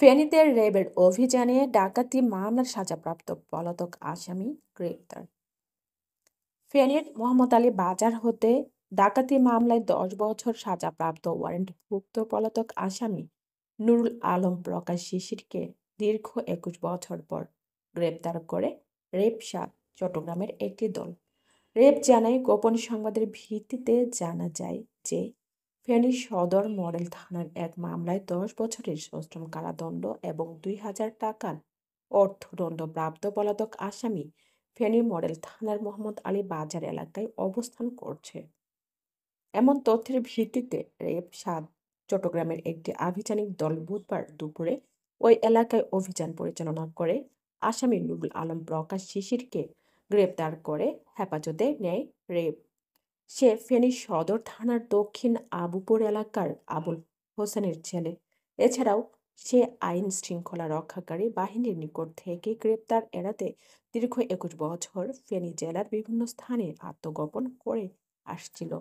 ফেনীতে র্যাবের অভিযানে ডাকাতি মামলার সাজাপ্রাপ্ত পলাতক আসামি গ্রেপ্তার। ফেনীর মোহাম্মদ আলী বাজার হতে ডাকাতি মামলায় 10 বছর সাজাপ্রাপ্ত ওয়ারেন্টভুক্ত পলাতক আসামি নুরুল আলম প্রকাশ শিশিরকে দীর্ঘ 21 বছর পর গ্রেপ্তার করে র্যাব ৭ চট্টগ্রামের একটি দল। র্যাব জানায়, গোপন সংবাদের ভিত্তিতে জানা যায় যে ফেনী সদর মডেল থানার এক মামলায় 10 বছরের সশ্রম কারাদণ্ড এবং 2,000 টাকার অর্থদণ্ডপ্রাপ্ত পলাতক আসামি ফেনী মডেল থানার মোহাম্মদ আলী বাজার এলাকায় অবস্থান করছে। এমন তথ্যের ভিত্তিতে র্যাব ৭ চট্টগ্রামের একটি আভিযানিক দল বুধবার দুপুরে ওই এলাকায় অভিযান পরিচালনা করে আসামি নুরুল আলম প্রকাশ শিশিরকে গ্রেপ্তার করে হেফাজতে নেয় র্যাব। সে ফেনী সদর থানার দক্ষিণ আবুপুর এলাকার আবুল হোসেনের ছেলে। এছাড়াও সে আইন শৃঙ্খলা রক্ষাকারী বাহিনীর নিকট থেকে গ্রেপ্তার এড়াতে দীর্ঘ 21 বছর ফেনী জেলার বিভিন্ন স্থানে আত্মগোপন করে আসছিল।